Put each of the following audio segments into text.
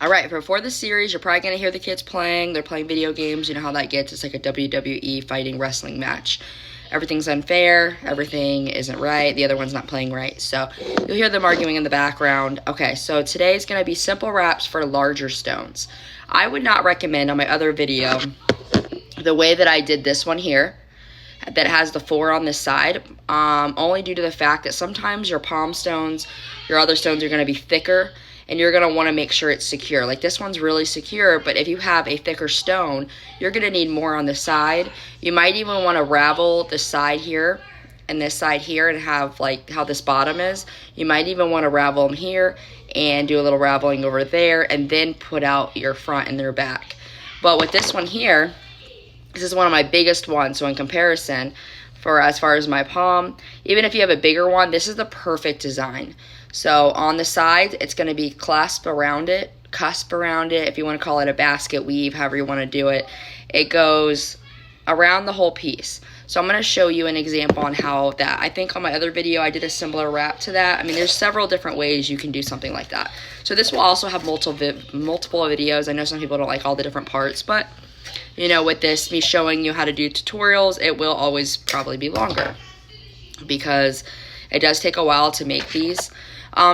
All right, before the series, you're probably going to hear the kids playing. They're playing video games. You know how that gets. It's like a WWE fighting wrestling match. Everything's unfair. Everything isn't right. The other one's not playing right. So you'll hear them arguing in the background. Okay, so today's going to be simple wraps for larger stones. I would not recommend on my other video the way that I did this one here that has the 4 on this side, only due to the fact that sometimes your palm stones, your other stones are going to be thicker, and you're going to want to make sure it's secure. Like this one's really secure, but if you have a thicker stone, you're going to need more on the side. You might even want to ravel the side here and this side here and have like how this bottom is. You might even want to ravel them here and do a little raveling over there and then put out your front and their back. But with this one here, this is one of my biggest ones, so in comparison, for as far as my palm, even if you have a bigger one, this is the perfect design. So on the side, it's going to be cusp around it, if you want to call it a basket weave, however you want to do it. It goes around the whole piece. So I'm going to show you an example on how that, I think on my other video I did a similar wrap to that. I mean, there's several different ways you can do something like that. So this will also have multiple videos. I know some people don't like all the different parts, but you know, with this, me showing you how to do tutorials, it will always probably be longer because it does take a while to make these.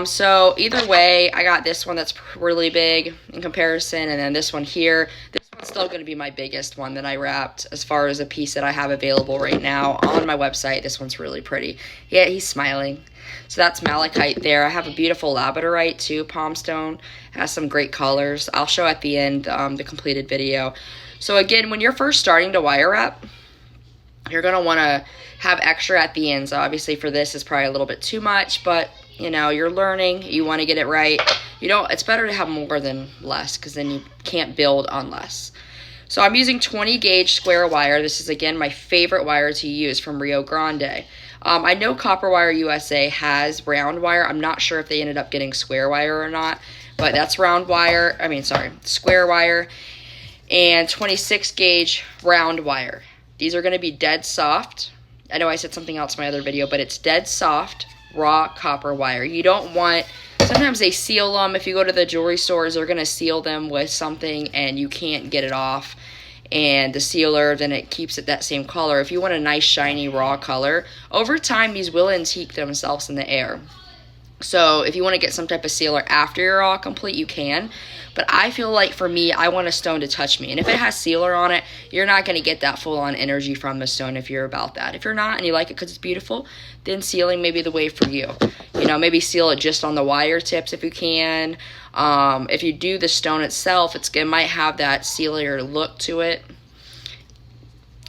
So either way, I got this one that's really big in comparison, and then this one here. This one's still going to be my biggest one that I wrapped as far as a piece that I have available right now on my website. This one's really pretty. Yeah, he's smiling. So that's malachite there. I have a beautiful labradorite too, palm stone. It has some great colors. I'll show at the end the completed video. So again, when you're first starting to wire wrap, you're going to want to have extra at the ends. Obviously for this is probably a little bit too much, but you know, you're learning, you want to get it right. You don't, it's better to have more than less because then you can't build on less. So I'm using 20 gauge square wire. This is again my favorite wire to use from Rio Grande. I know Copper Wire USA has round wire. I'm not sure if they ended up getting square wire or not, but that's round wire. Square wire and 26 gauge round wire. These are going to be dead soft. I know I said something else in my other video, but it's dead soft raw copper wire. You don't want, sometimes they seal them. If you go to the jewelry stores, they're going to seal them with something and you can't get it off. And the sealer, then it keeps it that same color. If you want a nice shiny raw color, over time these will antique themselves in the air. So if you want to get some type of sealer after you're all complete, you can. But I feel like for me, I want a stone to touch me. And if it has sealer on it, you're not going to get that full-on energy from the stone if you're about that. If you're not and you like it because it's beautiful, then sealing may be the way for you. You know, maybe seal it just on the wire tips if you can. If you do the stone itself, it might have that sealer look to it.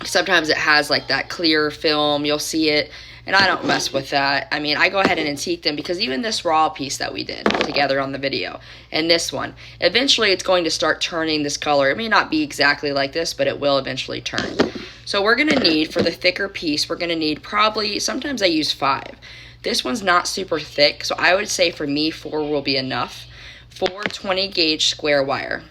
Sometimes it has like that clear film. You'll see it. And I don't mess with that. I mean, I go ahead and antique them because even this raw piece that we did together on the video and this one, eventually it's going to start turning this color. It may not be exactly like this, but it will eventually turn. So we're going to need, for the thicker piece, we're going to need probably, sometimes I use 5. This one's not super thick, so I would say for me 4 will be enough. 4 20 gauge square wire.